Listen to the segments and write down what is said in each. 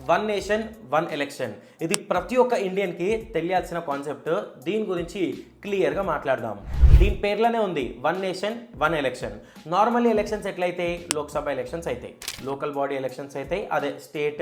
One nation one election ఇది ప్రతి ఒక్క ఇండియన్కి తెలియాల్సిన కాన్సెప్ట్. దీని గురించి క్లియర్గా మాట్లాడదాం. దీని పేర్లోనే ఉంది one nation one election. Normal elections ఎట్లయితే లోక్సభ ఎలక్షన్స్ అవుతాయి, లోకల్ బాడీ ఎలక్షన్స్ అవుతాయి, అదే స్టేట్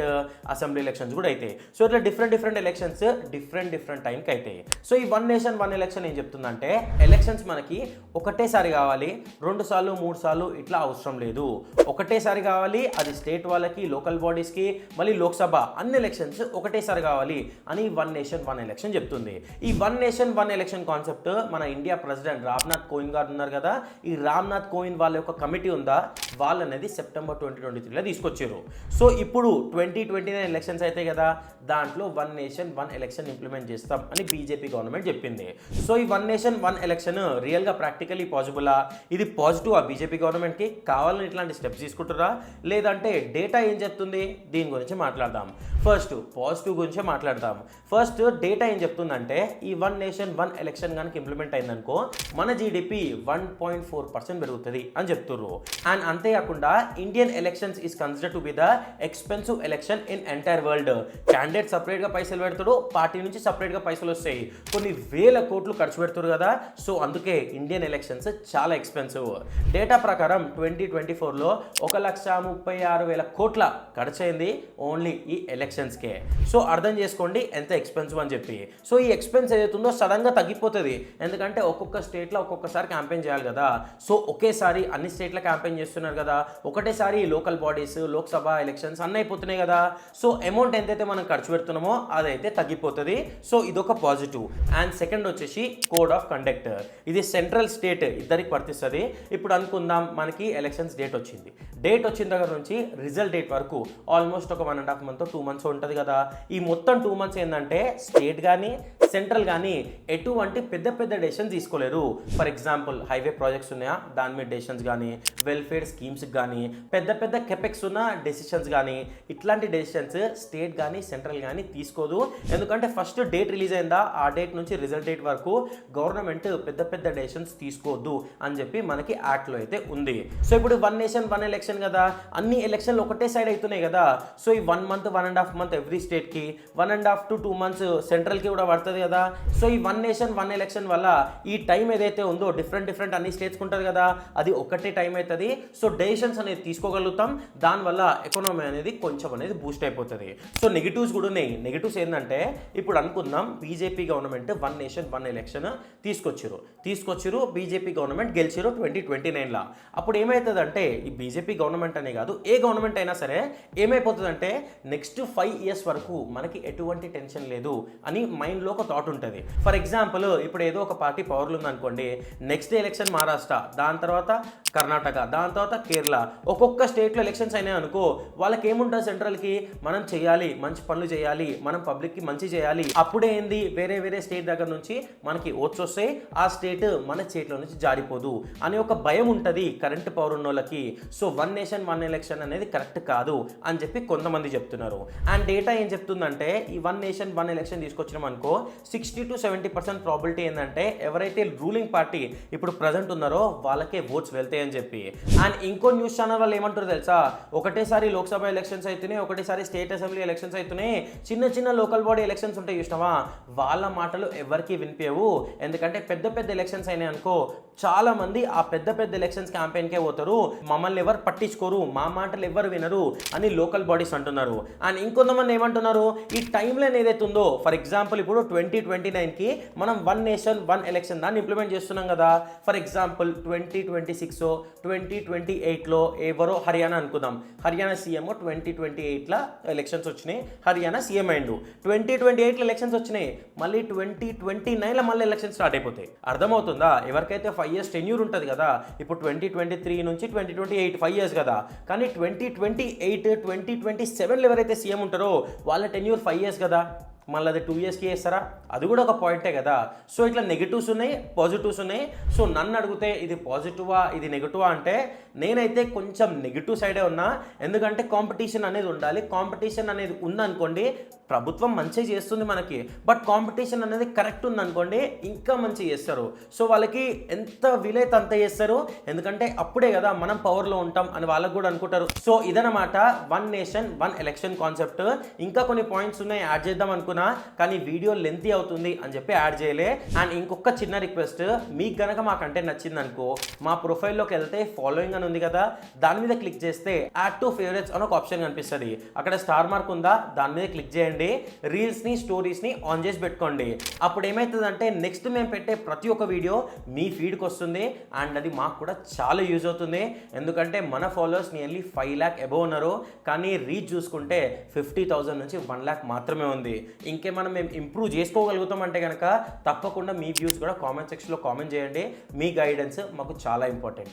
అసెంబ్లీ ఎలక్షన్స్ కూడా అవుతాయి. సో ఇట్లా డిఫరెంట్ ఎలక్షన్స్ డిఫరెంట్ టైంకి అవుతాయి. సో ఈ వన్ నేషన్ వన్ ఎలక్షన్ ఏం చెప్తుందంటే ఎలక్షన్స్ మనకి ఒకటేసారి కావాలి, 2 సార్లు 3 సార్లు ఇట్లా అవసరం లేదు. ఒకటేసారి కావాలి, అది స్టేట్ వాళ్ళకి, లోకల్ బాడీస్కి, మళ్ళీ లోక్సభ అన్ని ఎలక్షన్స్ ఒకటేసారి కావాలి అని వన్ నేషన్ వన్ ఎలక్షన్ చెప్తుంది. ఈ one nation one election concept మన ఇండియా ప్రెసిడెంట్ రామ్నాథ్ కోవింద్ గారు ఉన్నారు కదా, ఈ రామ్నాథ్ కోవింద్ వాళ్ళ యొక్క కమిటీ ఉందా, వాళ్ళు అనేది సెప్టెంబర్ 2023లో తీసుకొచ్చారు. సో ఇప్పుడు 2029 ఎలక్షన్స్ అయితే కదా, దాంట్లో one nation one election implement చేస్తాం అని బీజేపీ గవర్నమెంట్ చెప్పింది. సో ఈ వన్ నేషన్ వన్ ఎలక్షన్ రియల్గా ప్రాక్టికలీ పాసిబులా? ఇది పాజిటివ్ ఆ బీజేపీ గవర్నమెంట్కి? కావాలని ఇట్లాంటి స్టెప్స్ తీసుకుంటారా లేదంటే డేటా ఏం చెప్తుంది? దీని గురించి మాట్లాడదాం. ఫస్ట్ పాజిటివ్ గురించే మాట్లాడదాం. ఫస్ట్ డేటా ఏం చెప్తుందంటే ఈ వన్ నేషన్ వన్ ఎలక్షన్ కనుక ఇంప్లిమెంట్ అయిందనుకో మన జీడిపి 1.4% పెరుగుతుంది అని చెప్తుర్రు. అండ్ అంతేకాకుండా Indian elections is consider to be the expensive election in entire world. Candidate సపరేట్గా పైసలు పెడతాడు, పార్టీ నుంచి సపరేట్గా పైసలు వస్తాయి, కొన్ని వేల కోట్లు ఖర్చు పెడుతురు కదా. సో అందుకే ఇండియన్ ఎలక్షన్స్ చాలా ఎక్స్పెన్సివ్. డేటా ప్రకారం 2024లో 1,36,000 కోట్ల ఖర్చు అయింది ఓన్లీ ఈ ఎలక్షన్స్కే. సో అర్థం చేసుకోండి ఎంత ఎక్స్పెన్సివ్ అని చెప్పి. సో ఈ ఎక్స్పెన్స్ ఏదైతుందో సడన్గా తగ్గిపోతుంది, ఎందుకంటే ఒక్కొక్క స్టేట్లో ఒక్కొక్కసారి క్యాంపెయిన్ చేయాలి కదా. సో ఒకేసారి అన్ని స్టేట్లో క్యాంపెయిన్ చేస్తున్నారు కదా, ఒకటేసారి లోకల్ బాడీస్, లోక్సభ ఎలక్షన్స్ అన్నీ అయిపోతున్నాయి కదా. సో అమౌంట్ ఎంతైతే మనం ఖర్చు పెడుతున్నామో అదైతే తగ్గిపోతుంది. సో ఇదొక పాజిటివ్. అండ్ సెకండ్ వచ్చేసి కోడ్ ఆఫ్ కండక్ట్. ఇది సెంట్రల్ స్టేట్ ఇద్దరికి వర్తిస్తుంది. ఇప్పుడు అనుకుందాం మనకి ఎలక్షన్స్ డేట్ వచ్చింది, డేట్ వచ్చిన దగ్గర నుంచి రిజల్ట్ డేట్ వరకు ఆల్మోస్ట్ ఒక 1.5 months 2 months ఉంటుంది కదా. ఈ మొత్తం 2 months ఏంటంటే స్టేట్ కానీ సెంట్రల్ కానీ ఎటువంటి పెద్ద డెసిషన్స్ తీసుకోలేరు. ఫర్ ఎగ్జాంపుల్ హైవే ప్రాజెక్ట్స్ ఉన్నాయా, దాని మీద డెసిషన్స్ కానీ, వెల్ఫేర్ స్కీమ్స్ కానీ, పెద్ద కెపెక్స్ ఉన్న డెసిషన్స్ కానీ, ఇట్లాంటి డెసిషన్స్ స్టేట్ కానీ సెంట్రల్ కానీ తీసుకోదు. ఎందుకంటే ఫస్ట్ డేట్ రిలీజ్ అయిందా ఆ డేట్ నుంచి రిజల్ట్ డేట్ వరకు గవర్నమెంట్ పెద్ద డెసిషన్స్ తీసుకోవద్దు అని చెప్పి మనకి యాక్ట్లో అయితే ఉంది. సో ఇప్పుడు వన్ నేషన్ వన్ ఎలక్షన్ కదా, అన్ని ఎలక్షన్లు ఒకటే సైడ్ అవుతున్నాయి కదా. సో ఈ 1 month 1.5 months ఎవ్రీ స్టేట్కి, 1.5 to 2 months సెంట్రల్కి కూడా పడుతుంది కదా. సో ఈ వన్ నేషన్ వన్ ఎలక్షన్ వల్ల ఈ టైం ఏదైతే ఉందో డిఫరెంట్ అన్ని స్టేట్స్కి ఉంటుంది కదా, అది ఒకటే టైం అవుతుంది. సో డెసిషన్స్ అనేది తీసుకోగలుగుతాం, దానివల్ల ఎకానమీ అనేది కొంచెం అనేది బూస్ట్ అయిపోతుంది. సో నెగిటివ్స్ కూడా ఉన్నాయి. నెగిటివ్స్ ఏంటంటే ఇప్పుడు అనుకుందాం BJP government one nation one election తీసుకొచ్చిరు, బీజేపీ గవర్నమెంట్ గెలిచిరు 2029లో. అప్పుడు ఏమవుతుందంటే ఈ బీజేపీ గవర్నమెంట్ అనే కాదు ఏ గవర్నమెంట్ అయినా సరే ఏమైపోతుందంటే నెక్స్ట్ 5 years వరకు మనకి ఎటువంటి టెన్షన్ లేదు అని మైండ్లో ఒక థాట్ ఉంటుంది. ఫర్ ఎగ్జాంపుల్ ఇప్పుడు ఏదో ఒక పార్టీ పవర్లు ఉందనుకోండి, నెక్స్ట్ ఎలక్షన్ మహారాష్ట్ర, దాని తర్వాత కర్ణాటక, దాని తర్వాత కేరళ, ఒక్కొక్క స్టేట్లో ఎలక్షన్స్ అయినాయి అనుకో, వాళ్ళకి ఏముంటుంది సెంట్రల్కి, మనం చేయాలి, మంచి పనులు చేయాలి, మనం పబ్లిక్కి మంచి చేయాలి, అప్పుడే ఏంది వేరే స్టేట్ దగ్గర నుంచి మనకి ఓట్స్ వస్తాయి, ఆ స్టేట్ మన స్టేట్లో నుంచి జారిపోదు అనే ఒక భయం ఉంటుంది కరెంట్ పవర్ ఉన్న వాళ్ళకి. So one nation one election అనేది కరెక్ట్ కాదు అని చెప్పి కొంతమంది చెప్తున్నారు. అండ్ డేటా ఏం చెప్తుందంటే ఈ వన్ నేషన్ వన్ ఎలక్షన్ తీసుకొచ్చినాం అనుకో 60 to 70% ప్రాబిలిటీ ఏంటంటే ఎవరైతే రూలింగ్ పార్టీ ఇప్పుడు ప్రజెంట్ ఉన్నారో వాళ్ళకే ఓట్స్ వెళ్తాయి అని చెప్పి. అండ్ ఇంకో న్యూస్ ఛానల్ వాళ్ళు ఏమంటారు తెలుసా, ఒకటేసారి లోక్సభ ఎలక్షన్స్ అవుతున్నాయి, ఒకటేసారి స్టేట్ అసెంబ్లీ ఎలక్షన్స్ అవుతున్నాయి, చిన్న లోకల్ బాడీ ఎలక్షన్స్ ఉంటాయి చూసినావా, వాళ్ళ మాటలు ఎవరికి వినిపించవు. ఎందుకంటే పెద్ద ఎలక్షన్స్ అయినాయి అనుకో చాలా మంది ఆ పెద్ద ఎలక్షన్స్ క్యాంపెయిన్కే పోతారు, మమ్మల్ని ఎవరు పట్టించుకోరు, మా మాటలు ఎవరు వినరు అని లోకల్ బాడీస్ అంటున్నారు. అండ్ ఇంకొంతమంది ఏమంటున్నారు, ఈ టైం లైన్ ఏదైతే ఉందో ఫర్ ఎగ్జాంపుల్ ఇప్పుడు 2029కి మనం వన్ నేషన్ వన్ ఎలక్షన్ దాన్ని ఇంప్లిమెంట్ చేస్తున్నాం కదా. ఫర్ ఎగ్జాంపుల్ 2026 2028లో ఎవరో హర్యానా అనుకుందాం, హర్యానా సీఎం 2028లో ఎలక్షన్స్ వచ్చినాయి, హర్యానా సీఎం అయిండు, 2028లో ఎలక్షన్స్ వచ్చినాయి, మళ్ళీ 2029లో మళ్ళీ ఎలక్షన్స్ స్టార్ట్ అయిపోతాయి. అర్థమవుతుందా? ఎవరికైతే 5 years టెన్యూర్ ఉంటుంది కదా, ఇప్పుడు 2023 నుంచి 2028 5 years కదా, కానీ 2028 2027లో ఎవరైతే సీఎం ఉంటారో వాళ్ళ టెన్యూర్ 5 years కదా. మళ్ళీ అది 2 ఇయర్స్కి చేస్తారా, అది కూడా ఒక పాయింటే కదా. సో ఇట్లా నెగిటివ్స్ ఉన్నాయి, పాజిటివ్స్ ఉన్నాయి. సో నన్ను అడిగితే ఇది పాజిటివా ఇది నెగిటివా అంటే నేనైతే కొంచెం నెగిటివ్ సైడే ఉన్నా. ఎందుకంటే కాంపిటీషన్ అనేది ఉండాలి. కాంపిటీషన్ అనేది ఉందనుకోండి ప్రభుత్వం మంచిగా చేస్తుంది మనకి, బట్ కాంపిటీషన్ అనేది కరెక్ట్ ఉందనుకోండి ఇంకా మంచిగా చేస్తారు. సో వాళ్ళకి ఎంత వీలైతే అంత చేస్తారు, ఎందుకంటే అప్పుడే కదా మనం పవర్లో ఉంటాం అని వాళ్ళకు కూడా అనుకుంటారు. సో ఇదనమాట one nation one election concept. ఇంకా కొన్ని పాయింట్స్ ఉన్నాయి యాడ్ చేద్దాం అనుకున్నా, కానీ వీడియో లెంతీ అవుతుంది అని చెప్పి యాడ్ చేయలే. అండ్ ఇంకొక చిన్న రిక్వెస్ట్, మీకు కనుక మా కంటెంట్ నచ్చింది అనుకో, మా ప్రొఫైల్లోకి వెళ్తే ఫాలోయింగ్ అని ఉంది కదా, దాని మీద క్లిక్ చేస్తే యాడ్ టు ఫేవరెట్స్ అని ఒక ఆప్షన్ కనిపిస్తుంది. అక్కడ స్టార్ మార్క్ ఉందా, దాని మీద క్లిక్ చేయండి. రీల్స్ని స్టోరీస్ని ఆన్ చేసి పెట్టుకోండి. అప్పుడు ఏమవుతుందంటే నెక్స్ట్ మేము పెట్టే ప్రతి ఒక్క వీడియో మీ ఫీడ్కి వస్తుంది. అండ్ అది మాకు కూడా చాలా యూజ్ అవుతుంది. ఎందుకంటే మన ఫాలోవర్స్ నియర్లీ 5 lakh అబోవ్ ఉన్నారు, కానీ రీచ్ చూసుకుంటే 50,000 నుంచి 1 lakh మాత్రమే ఉంది. ఇంకేమైనా మేము ఇంప్రూవ్ చేసుకోగలుగుతాం అంటే కనుక తప్పకుండా మీ వ్యూస్ కూడా కామెంట్ సెక్షన్లో కామెంట్ చేయండి. మీ గైడెన్స్ మాకు చాలా ఇంపార్టెంట్.